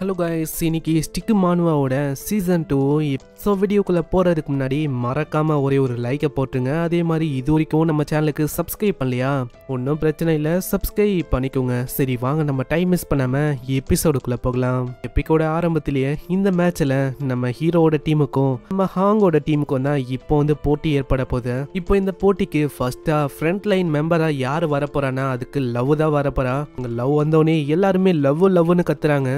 Hello guys, இன்னைக்கு stick மானுவாவோட season 2 so வீடியோக்குள்ளே போகிறதுக்கு முன்னாடி மறக்காமல் ஒரே ஒரு லைக்கை போட்டுருங்க. அதே மாதிரி இது வரைக்கும் நம்ம சேனலுக்கு சப்ஸ்கிரைப் பண்ணலையா? ஒன்றும் பிரச்சனை இல்லை, சப்ஸ்கிரைப் பண்ணிக்கோங்க. சரி வாங்க, நம்ம டைம் மிஸ் பண்ணாமல் எபிசோடுக்குள்ளே போகலாம். எப்பிக்கோட ஆரம்பத்திலேயே இந்த மேட்ச்சில் நம்ம ஹீரோவோட டீமுக்கும் நம்ம ஹாங்கோட டீமுக்கும் தான் இப்போ வந்து போட்டி ஏற்பட போகுது. இப்போ இந்த போட்டிக்கு ஃபர்ஸ்ட்டாக ஃப்ரண்ட் லைன் மெம்பராக யார் வரப்போறான்னா அதுக்கு லவ் தான் வரப்போறா. அங்கே லவ் வந்தோடனே எல்லாருமே லவ்னு கத்துறாங்க.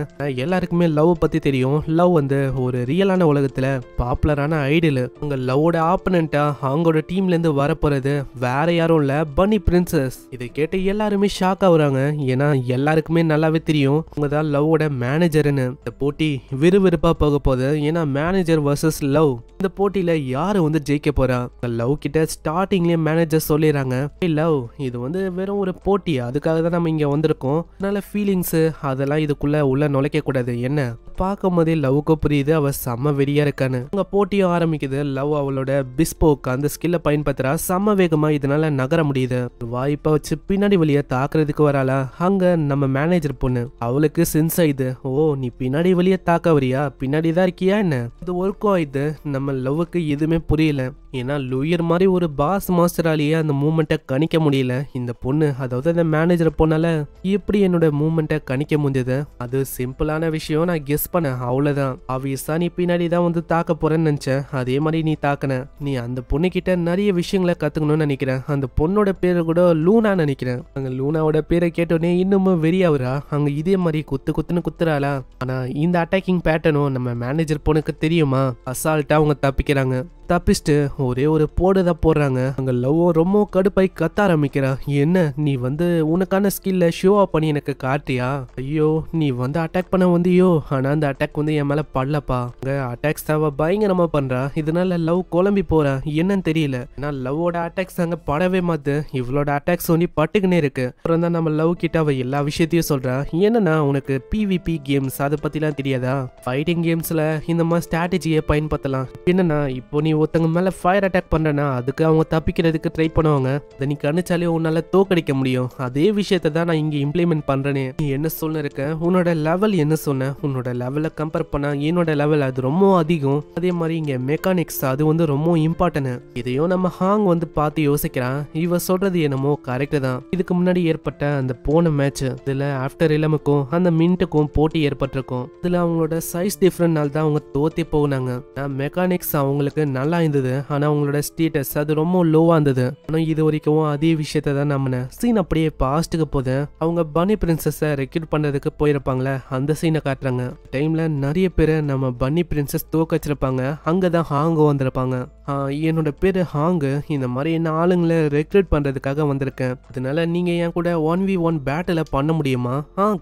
எல்லாருக்குமே லவ் பத்தி தெரியும். லவ் வந்து ஒரு ரியலான உலகத்துல பாப்புலரான ஐடியல். உங்க லவ்வோட ஆப்பனண்டா அவங்களோட டீம்ல இருந்து வரப்போறது வேற யாரும் இல்ல, பன்னி பிரின்சஸ். இதை கேட்டு எல்லாருமே ஷாக் ஆகுறாங்க. ஏன்னா எல்லாருக்குமே நல்லாவே தெரியும் அவங்க தான் லவ்வோட மேனேஜர்னு. இந்த போட்டி விறுவிறுப்பா போக போகுது. ஏன்னா மேனேஜர் வர்சஸ் லவ். இந்த போட்டியில யாரு வந்து ஜெயிக்க போறா? லவ் கிட்ட ஸ்டார்டிங்லயே மேனேஜர் சொல்லிடுறாங்க, லவ் இது வந்து வெறும் ஒரு போட்டி, அதுக்காக தான் நம்ம இங்க வந்திருக்கோம். அதனால ஃபீலிங்ஸ் அதெல்லாம் இதுக்குள்ள உள்ள நுழைக்க கூடாது. என்ன பார்க்கும் போதே லவ்க்கு புரியுது அவ செம்ம வெறியா இருக்கான்னு. அங்க போட்டியும் ஆரம்பிக்குது. லவ் அவளோட பிஸ்போக் அந்த ஸ்கில்ல பயன்படுத்துறா. செம்ம வேகமா இதனால நகர முடியுது. வாய்ப்பை வச்சு பின்னாடி வழியா தாக்குறதுக்கு வராளா அங்க நம்ம மேனேஜர் பொண்ணு. அவளுக்கு சென்ஸ் ஆயிடுது, ஓ நீ பின்னாடி வழியா தாக்க வரியா, பின்னாடி தான் இருக்கியா என்ன? அது ஒர்க்கும் ஆயிடுது. நம்ம லவ்வுக்கு எதுவுமே புரியல. ஏன்னா லூயர் மாதிரி ஒரு பாஸ் மாஸ்டராலேயே அந்த மூமெண்ட்டை கணிக்க முடியல இந்த பொண்ணு. அதாவது அந்த மேனேஜர் பொண்ணால எப்படி என்னோட மூமெண்ட்டை கணிக்க முடிஞ்சது? அது சிம்பிளான விஷயம், நான் கெஸ் பண்ண அவ்வளவுதான். ஆப்வியஸா நீ பின்னாடி தான் வந்து தாக்க போறேன்னு நினைச்சேன். அதே மாதிரி நீ தாக்குன. நீ அந்த பொண்ணு கிட்ட நிறைய விஷயங்களை கத்துக்கணும்னு நினைக்கிறேன். அந்த பொண்ணோட பேரு கூட லூனா நினைக்கிறேன். அங்க லூனாவோட பேரை கேட்டோடனே இன்னமும் வெறியாவரா. அங்க இதே மாதிரி குத்துன்னு குத்துறாளா. ஆனா இந்த அட்டாக்கிங் பேட்டர்னும் நம்ம மேனேஜர் பொண்ணுக்கு தெரியுமா? அசால்ட்டா அவங்க தப்பிக்கிறாங்க. தப்பிச்சுட்டு ஒரே ஒரு போடுதான் போடுறாங்க. அங்க லவ் ரொம்ப கடுப்பாய் கத்த ஆரம்பிக்கிறா. என்ன நீ வந்து உனக்கான ஸ்கில்ல ஷோ ஆஃப் பண்ணி எனக்கு காட்டியா? ஐயோ நீ வந்து அட்டாக் பண்ண வந்தியோ, ஆனா அந்த அட்டாக் வந்து என் மேல படலப்பா. அங்க அட்டாக்ஸ் அவ பயங்கரமா பண்றா. இதனால லவ் குழம்பி போறா. என்னன்னு தெரியல. ஏன்னா லவ்வோட அட்டாக்ஸ் அங்க படவே மாத்து, இவளோட அட்டாக்ஸ் ஒண்ணி பட்டுக்குன்னே இருக்கு. அப்புறம் தான் நம்ம லவ் கிட்ட அவ எல்லா விஷயத்தையும் சொல்றா. என்னன்னா உனக்கு PvP கேம்ஸ் அதை பத்திலாம் தெரியாதா? ஃபைட்டிங் கேம்ஸ்ல இந்த மாதிரி ஸ்ட்ராட்டஜியை பயன்படுத்தலாம். என்னன்னா இப்போ நீ ஒருத்தங்க மேல ஃபயர் அட்டாக் பண்றனா அதுக்கு அவங்க தப்பிக்கிறதுக்கு ட்ரை பண்ணுவாங்க. அதை நீ கணிச்சாலே உன்னால தோக்கடிக்க முடியும். அதே விஷயத்தை தான் நான் இங்க இம்ப்ளிமெண்ட் பண்றேனே. நீ என்ன சொல்ல இருக்க? உன்னோட லெவல் என்ன சொன்ன? உன்னோட லெவலை கம்பேர் பண்ணா என்னோட லெவல் அது ரொம்ப அதிகம். அதே மாதிரி இங்க மெக்கானிக்ஸ் அது வந்து ரொம்ப இம்பார்ட்டன்ட். இதையும் நம்ம ஹாங் வந்து பார்த்து யோசிக்கிறான். இவ சொல்றது என்னமோ கரெக்ட் தான். இதுக்கு முன்னாடி ஏற்பட்ட அந்த போன மேட்ச் இதுல ஆஃப்டர் இளமுக்கும் அந்த மின்ட்டுக்கும் போட்டி ஏற்பட்டிருக்கும். இதுல அவங்களோட சைஸ் டிஃபரன்ட்னால தான் அவங்க தோத்தே போனாங்க. மெக்கானிக்ஸ் அவங்களுக்கு நல்லா இருந்தது, ஆனா அவங்களோட ஸ்டேட்டஸ் அது ரொம்ப லோவா இருந்தது. ஆனா இது வரைக்கும் அதே விஷயத்தை தான் நம்பினேன். சீன் அப்படியே பாஸ்ட்டுக்கு போது அவங்க பன்னி பிரின்சஸை ரெக்ரூட் பண்றதுக்கு போயிருப்பாங்களே அந்த சீனை காட்டுறாங்க. டைம்ல நிறைய பேரை நம்ம பன்னி பிரின்சஸ் தோக்கச்சிருப்பாங்க. அங்கதான் ஹாங் வந்திருப்பாங்க. என்னோட பேரு ஹாங்கு, இந்த மாதிரி என்ன ஆளுங்களை ரெக்ரூட் பண்றதுக்காக வந்திருக்கேன். அதனால நீங்க என் கூட 1v1 பேட்டில் பண்ண முடியுமா?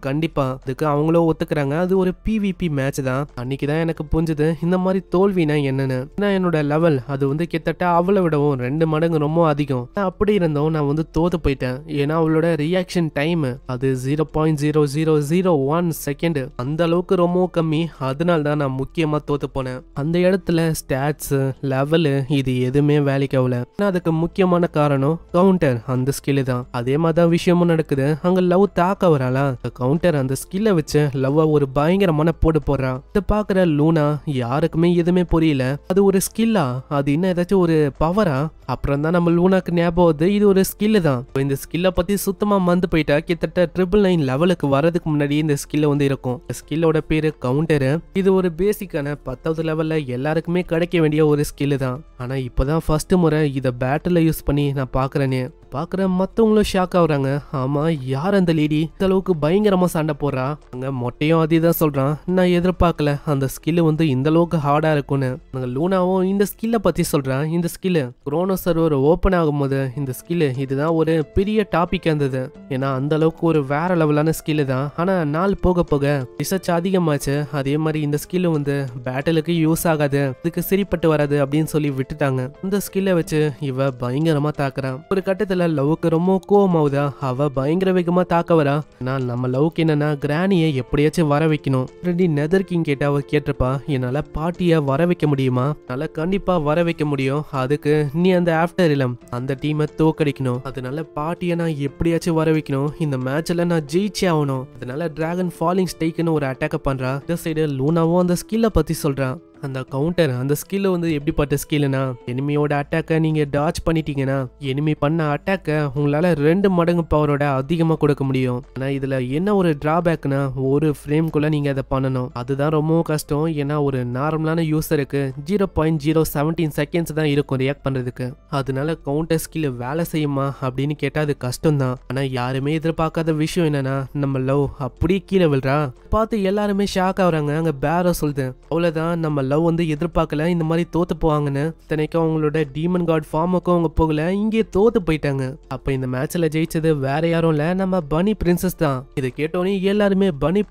கண்டிப்பா. அதுக்கு அவங்களும் ஒத்துக்கிறாங்க. அது ஒரு PvP மேட்ச் தான். அன்னைக்கு தான் எனக்கு புரிஞ்சது இந்த மாதிரி தோல்வினா என்னன்னு. என்னோட லெவல் அது வந்து கிட்டத்தட்ட அவளை விடவும் 2 மடங்கு ரொம்ப அதிகம். அப்படி இருந்தோம் நான் வந்து தோத்து போயிட்டேன். ஏன்னா அவளோட ரியாக்ஷன் டைம் அது 0.0001 செகண்ட், அந்த அளவுக்கு ரொம்ப கம்மி. அதனால தான் நான் முக்கியமா தோத்து போனேன். அந்த இடத்துல ஸ்டாட்ஸ் லெவல் இது எதுவுமே வேலைக்கு ஆகல. அதுக்கு முக்கியமான காரணம் கவுண்டர் அந்த ஸ்கில் தான். அதே மாதிரிதான் விஷயமும் நடக்குது. அங்க லவ் தாக்க வராளா, கவுண்டர் அந்த ஸ்கில்ல வச்சு லவ் ஒரு பயங்கரமான போடு போடுறா. இதை பாக்குற லூனா யாருக்குமே எதுவுமே புரியல. அது ஒரு ஸ்கில்லா, அது என்ன ஏதாச்சும் ஒரு பவரா? அப்புறம் தான் நம்ம லூனாக்கு ஞாபகம் வருது இது ஒரு ஸ்கில் தான். இந்த ஸ்கில்ல பத்தி சுத்தமா மறந்து போயிட்டா. கிட்டத்தட்ட 999 லெவலுக்கு வரதுக்கு முன்னாடி இந்த ஸ்கில்ல வந்து இருக்கும். ஸ்கில்லோட பேரு கவுண்டர். இது ஒரு பேசிக்கான 10வது லெவல்ல எல்லாருக்குமே கிடைக்க வேண்டிய ஒரு ஸ்கில் தான். ஆனா இப்பதான் ஃபர்ஸ்ட் முறை இதை பேட்டில் யூஸ் பண்ணி நான் பாக்குறேனே. பாக்குற மத்தவங்களும் ஷாக் ஆகுறாங்க. ஆமா, யார் அந்த லேடி இந்த அளவுக்கு பயங்கரமா சண்டை போடுறா? அங்க மொட்டையும் அதேதான் சொல்றான். நான் எதிர்பார்க்கல அந்த ஸ்கில் வந்து இந்த அளவுக்கு ஹார்டா இருக்கும்னு. அங்க லூனாவும் இந்த ஸ்கில்ல பத்தி சொல்றான். இந்த ஸ்கில் குரோனோ சர்வர் ஓபன் ஆகும்போது இந்த ஸ்கில் இதுதான் ஒரு பெரிய டாபிக் இருந்தது. ஏன்னா அந்த அளவுக்கு ஒரு வேற லெவலான ஸ்கில் தான். ஆனா நாள் போக போக ரிசர்ச் அதிகமாச்சு. அதே மாதிரி இந்த ஸ்கில் வந்து பேட்டலுக்கு யூஸ் ஆகாது, இதுக்கு சரிப்பட்டு வராது அப்படின்னு சொல்லி விட்டுட்டாங்க. இந்த ஸ்கில்ல வச்சு இவ பயங்கரமா தாக்குறான். ஒரு கட்டத்துல லவ்வுக்கு ரொம்ப கோவமாவுதா. அவ பயங்கர வேகமா தாக்க வரா. நான் நம்ம லவ்க்கு என்னன்னா கிரானியை எப்படியாச்சும் வர வைக்கணும். நெதர் கிங் கேட்ட அவ கேட்டிருப்பா, என்னால பாட்டிய வர வைக்க முடியுமா? என்னால கண்டிப்பா கண்டிப்பா வர வைக்க முடியும். அதுக்கு நீ அந்த ஆஃப்டர் இளம் அந்த டீமை தோக்கடிக்கணும். அதனால பாட்டியை நான் எப்படியாச்சும் வர வைக்கணும். இந்த மேட்ச்ல நான் ஜெயிச்சே ஆகணும். அதனால டிராகன் ஃபாலிங் ஸ்டைக்குன்னு ஒரு அட்டாக் பண்றா. இந்த சைடு லூனாவும் அந்த ஸ்கில்லை பத்தி சொல்றான். அந்த கவுண்டர் அந்த ஸ்கில் வந்து எப்படிப்பட்ட ஸ்கில்னா, எனிமியோட அட்டாக்கை நீங்க டாச் பண்ணிட்டீங்கன்னா எனிமி பண்ண அட்டாக்கை உங்களால 2 மடங்கு பவரோட அதிகமா கொடுக்க முடியும். ஆனா இதுல என்ன ஒரு டிராபேக்னா, ஒரு ஃப்ரேம்குள்ள நீங்க அதை பண்ணணும். அதுதான் ரொம்ப கஷ்டம். ஏன்னா ஒரு நார்மலான யூசருக்கு 0.017 செகண்ட்ஸ் தான் இருக்கும் ரியாக்ட் பண்றதுக்கு. அதனால கவுண்டர் ஸ்கில் வேலை செய்யுமா அப்படின்னு கேட்டா அது கஷ்டம் தான். ஆனா யாருமே எதிர்பார்க்காத விஷயம் என்னன்னா, நம்ம லவ் அப்படியே கீழே விழுறா. பார்த்து எல்லாருமே ஷாக் ஆகுறாங்க. அங்க பேரோ சொல்லுது, அவ்வளவுதான் நம்ம லவ் வந்து எதிர்பார்க்கல இந்த மாதிரி தோத்து போவாங்கன்னு. இத்தனைக்கும் அவங்களோட டீமன் காட் ஃபார்முக்கும் அவங்க போகல, இங்கே தோத்து போயிட்டாங்க. அப்ப இந்த மேட்ச்ல ஜெயிச்சது வேற யாரும் இல்ல, நம்ம பனி பிரின்சஸ் தான். இதை கேட்டோன்னே எல்லாருமே பனி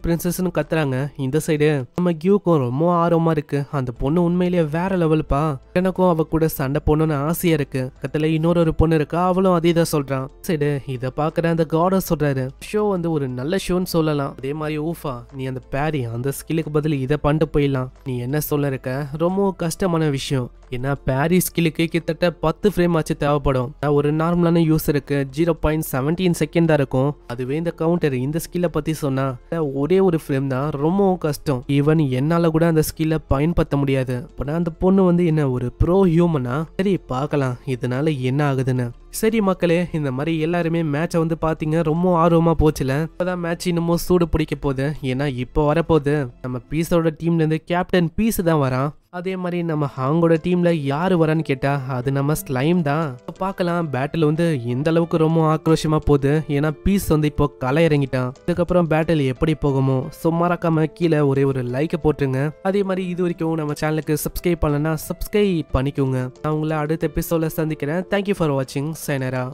பிரின்சஸ்னு கத்துறாங்க. இந்த சைடு நம்ம கியூக்கும் ரொம்ப ஆர்வமா இருக்கு. அந்த பொண்ணு உண்மையிலேயே வேற லெவல்ப்பா. எனக்கும் அவ கூட சண்டை போடணும்னு ஆசையா இருக்கு. பக்கத்துல இன்னொரு பொண்ணு இருக்கா, அவளும் அதே தான் சொல்றான். சைடு இதை பாக்குற அந்த காடர் சொல்றாரு, ஷோ வந்து ஒரு நல்ல ஷோன்னு சொல்லலாம். அதே மாதிரி ஊஃபா, நீ அந்த பேரி அந்த ஸ்கில்லுக்கு பதில் இதை பண்ணிட்டு போயிடலாம். நீ என்ன சொல்ல இருக்க, ரொம்ப கஷ்டமான விஷயம். ஏன்னா பேரி ஸ்கில்லுக்கு கிட்டத்தட்ட 10 ஃப்ரேம் ஆச்சு தேவைப்படும். ஒரு நார்மலான யூஸருக்கு 0.17 செகண்ட் தான் இருக்கும். அதுவே இந்த கவுண்டர் இந்த ஸ்கில்லை பத்தி சொன்னா ஒரே ஒரு ஃப்ரேம் தான், ரொம்ப கஷ்டம். ஈவன் என்னால கூட அந்த ஸ்கில்லை பயன்படுத்த முடியாது. அப்பனா அந்த பொண்ணு வந்து என்ன ஒரு ப்ரோ ஹியூமனா? சரி பார்க்கலாம் இதனால என்ன ஆகுதுன்னு. சரி மக்களே, இந்த மாதிரி எல்லாருமே மேட்சை வந்து பாத்தீங்க ரொம்ப ஆர்வமா போச்சுல. இப்பதான் மேட்ச் இன்னமும் சூடு பிடிக்க போகுது. ஏன்னா இப்போ வரப்போகுது நம்ம பீஸோட டீம்ல இருந்து கேப்டன் பீஸ் தான் வரான். அதே மாதிரி நம்ம ஹாங்கோட டீம்ல யாரு வரான்னு கேட்டா அது நம்ம ஸ்லைம் தான். பார்க்கலாம் பேட்டில் வந்து எந்த அளவுக்கு ரொம்ப ஆக்ரோஷமா போகுது. ஏன்னா பீஸ் வந்து இப்போ களை இறங்கிட்டான். இதுக்கப்புறம் பேட்டில் எப்படி போகுமோ. ஸோ மறக்காம கீழே ஒரு லைக்கை போட்டுருங்க. அதே மாதிரி இது வரைக்கும் நம்ம சேனலுக்கு சப்ஸ்கிரைப் பண்ணலன்னா சப்ஸ்கிரைப் பண்ணிக்கோங்க. நான் உங்களை அடுத்த எபிசோட்ல சந்திக்கிறேன். தேங்க்யூ ஃபார் வாட்சிங். சைனரா.